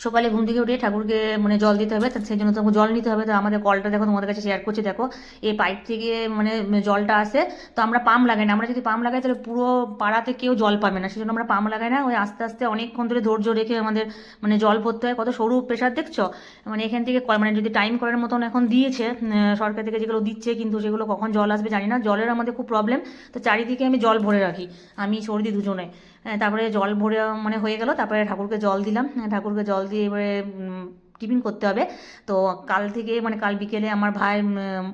সকালে ঘুম থেকে উঠে ঠাকুরকে মানে জল দিতে হবে, সেই জন্য তোমাকে জল নিতে হবে। তো আমাদের কলটা দেখো, তোমাদের কাছে শেয়ার করছি, দেখো এই পাইপ থেকে মানে জলটা আসে। তো আমরা পাম্প লাগাই না, আমরা যদি পাম্প লাগাই তাহলে পুরো পাড়াতে কেউ জল পাবে না, সেই জন্য আমরা পাম্প লাগাই না। ওই আস্তে আস্তে অনেকক্ষণ ধরে ধৈর্য রেখে আমাদের মানে জল ভরতে হয়। কত সরু প্রেশার দেখছো, মানে এখান থেকে মানে যদি টাইম করার মতন এখন দিয়েছে সরকার থেকে যেগুলো দিচ্ছে, কিন্তু সেগুলো কখন জল আসবে জানি না। জলের আমাদের খুব প্রবলেম। তো চারিদিকে আমি জল ভরে রাখি, আমি সর্দি দুজনে। তারপরে জল ভরে মানে হয়ে গেল, তারপরে ঠাকুরকে জল দিলাম। ঠাকুরকে জল দিয়ে এবারে টিফিন করতে হবে। তো কাল থেকে মানে কাল বিকেলে আমার ভাই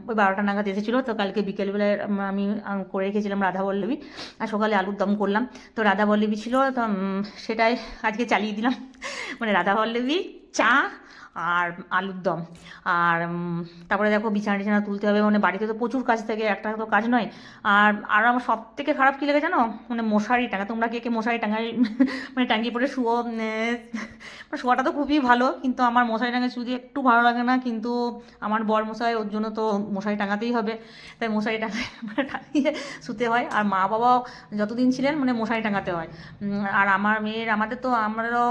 ওই 12টা নাগাদ এসেছিলো। তো কালকে বিকেলবেলায় আমি করে রেখেছিলাম রাধাবল্লভী, আর সকালে আলুর দম করলাম। তো রাধাবল্লভী ছিল, তো সেটাই আজকে চালিয়ে দিলাম। মানে রাধাবল্লভী, চা আর আলুর দম। আর তারপরে দেখো বিছানা টিছানা তুলতে হবে, মানে বাড়িতে তো প্রচুর কাজ থাকে, একটা তো কাজ নয়। আর আর আমার সব থেকে খারাপ কী লেগে জানো, মানে মশারি টাঙা। তোমরা কে কে মশারি টাঙাই মানে টাঙিয়ে পরে শুয়ো? মানে শোয়াটা তো খুবই ভালো, কিন্তু আমার মশারি টাঙায় শুধু একটু ভালো লাগে না। কিন্তু আমার বর মশাই, ওর জন্য তো মশারি টাঙাতেই হবে, তাই মশারি টাঙায় মানে টাঙিয়ে শুতে হয়। আর মা বাবাও যতদিন ছিলেন মানে মশারি টাঙাতে হয়। আর আমার মেয়ের, আমাদের তো আমরাও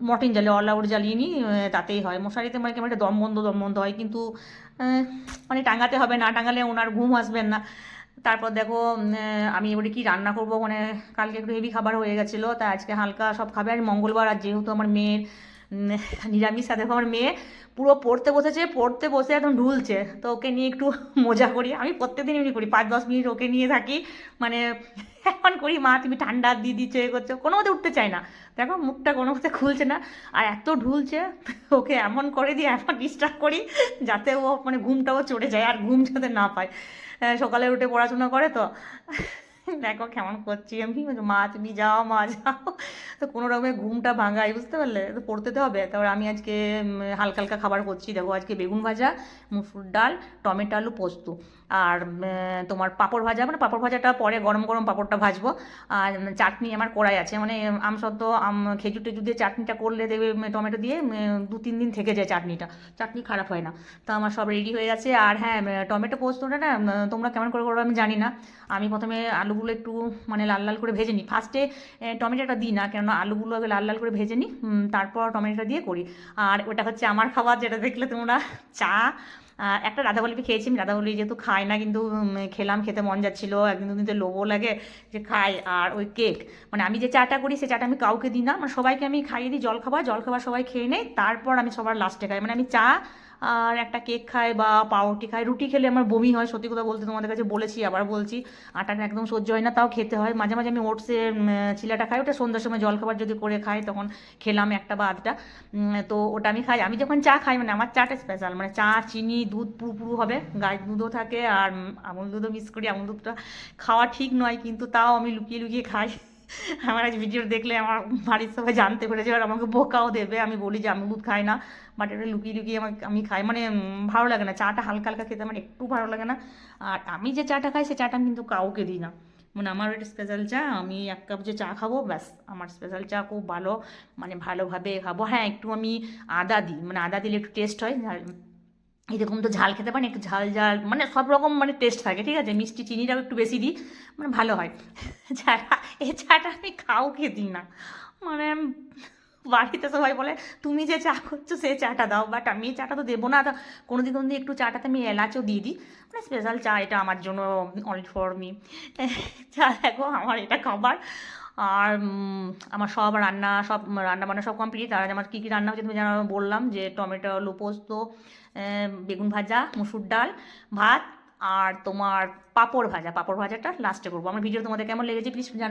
মর্টিন জ্বালিয়ে, অল আউট জ্বালিয়ে নিই, তাতেই হয়। মশারিতে মানে কেমন একটা দম বন্ধ হয়, কিন্তু মানে টাঙাতে হবে, না টাঙালে ওনার ঘুম আসবেন না। তারপর দেখো আমি এবারে কি রান্না করব, মানে কালকে একটু হেভি খাবার হয়ে গেছিলো, তাই আজকে হালকা সব খাবে। আর মঙ্গলবার, আর যেহেতু আমার মেয়ের নিরামিষ, সাথে আমার মেয়ে পুরো পড়তে বসেছে, পড়তে বসে একদম ঢুলছে। তো ওকে নিয়ে একটু মজা করি, আমি প্রত্যেকদিন এমনি করি, 5-10 মিনিট ওকে নিয়ে থাকি। মানে এখন করি, মা তুমি ঠান্ডা দিয়ে দিচ্ছ, এ করছো, কোনো মতে উঠতে চায় না। দেখো মুখটা কোনো মতে খুলছে না, আর এত ঢুলছে। ওকে এমন করে দিয়ে এমন ডিস্টার্ব করি যাতে ও মানে ঘুমটাও চড়ে যায়, আর ঘুম যাতে না পায়। সকালে উঠে পড়াশোনা করে তো। দেখো কেমন করছি আমি, মা তুমি যাও, মা যাও। তো কোনো রকমের ঘুমটা ভাঙাই, বুঝতে পারলে? তো পড়তে তো হবে। তারপর আমি আজকে হালকা হালকা খাবার করছি। দেখো আজকে বেগুন ভাজা, মুসুর ডাল, টমেটো আলু পোস্ত, আর তোমার পাঁপড় ভাজা। মানে পাঁপড় ভাজাটা পরে গরম গরম পাঁপড়টা ভাজবো। আর চাটনি আমার কড়াই আছে, মানে আমসত্ত্ব খেজুর টেজুর দিয়ে চাটনিটা করলে দেখবে টমেটো দিয়ে 2-3 দিন থেকে যায় চাটনিটা, চাটনি খারাপ হয় না। তো আমার সব রেডি হয়ে গেছে। আর হ্যাঁ, টমেটো পোস্তটা না তোমরা কেমন করে করো আমি জানি না। আমি প্রথমে আলুগুলো একটু মানে লাল লাল করে ভেজে নিই ফার্স্টে। টমেটোটা দিই না, কেননা আলুগুলো আগে লাল লাল করে ভেজে নিই, তারপর টমেটোটা দিয়ে করি। আর ওটা হচ্ছে আমার খাবার, যেটা দেখলে তোমরা, চা। একটা রাধাবল্লভী খেয়েছি আমি, রাধাবল্লভী যেহেতু খাই না, কিন্তু খেলাম, খেতে মন যাচ্ছিলো, একদিন দুদিন তো লোভও লাগে যে খাই। আর ওই কেক, মানে আমি যে চাটা করি সে চাটা আমি কাউকে দিই না, মানে সবাইকে আমি খাইয়ে দিই। জল খাবার সবাই খেয়ে নেয়, তারপর আমি সবার লাস্টে খাই। মানে আমি চা আর একটা কেক খাই বা পাউরুটি খাই। রুটি খেলে আমার বমি হয়, সত্যি কথা বলতে তোমাদের কাছে বলেছি, আবার বলছি। আটাটা একদম সহ্য হয় না, তাও খেতে হয়। মাঝে মাঝে আমি ওটসের চিলাটা খাই, ওটা সন্ধ্যার সময় জলখাবার যদি করে খাই তখন খেলাম একটা বা আধটা। তো ওটা আমি খাই। আমি যখন চা খাই, মানে আমার চাটা স্পেশাল, মানে চা, চিনি, দুধ পুরো পুরো হবে, গায়ের দুধও থাকে, আর আমুল দুধও মিক্স করি। আমুল দুধটা খাওয়া ঠিক নয়, কিন্তু তাও আমি লুকিয়ে লুকিয়ে খাই। আমার আজ ভিডিও দেখলে আমার বাড়ির সবাই জানতে পেরেছে, আর আমাকে বোকাও দেবে। আমি বলি যে আমি দুধ খাই না, বাট এটা লুকিয়ে লুকিয়ে আমি খাই। মানে ভালো লাগে না চাটা হালকা হালকা খেতে, আমার একটু ভালো লাগে না। আর আমি যে চাটা খাই সে চাটা আমি কিন্তু কাউকে দিই না। মানে আমার একটা স্পেশাল চা, আমি 1 কাপ যে চা খাবো ব্যাস, আমার স্পেশাল চা খুব ভালো, মানে ভালোভাবে খাবো। হ্যাঁ, একটু আমি আদা দিই, মানে আদা দিলে একটু টেস্ট হয়। এরকম তো ঝাল খেতে পারি না, একটু ঝাল ঝাল, মানে সব রকম মানে টেস্ট থাকে, ঠিক আছে। মিষ্টি চিনিটাও একটু বেশি দিই, মানে ভালো হয়। ছাড়া এ চাটা আমি কাউকে দিই না। মানে বাড়িতে সবাই বলে তুমি যে চা করছো সে চাটা দাও, বাট আমি এই চাটা তো দেবো না। তো কোনোদিন কোনোদিন একটু চাটাতে আমি এলাচও দিয়ে দিই, মানে স্পেশাল চা এটা আমার জন্য, অনলি ফর মি। চা, দেখো আমার এটা খাবার। আর আমার সব রান্না বান্না সব কমপ্লিট। আর আমার কী কী রান্না হচ্ছে তুমি জানো, বললাম যে টমেটো আলু পোস্ত, বেগুন ভাজা, মুসুর ডাল, ভাত, আর তোমার পাঁপড় ভাজা। পাঁপড় ভাজাটা লাস্টে করবো। আমার ভিডিও তোমাদের কেমন লেগেছে প্লিজ জানাবে।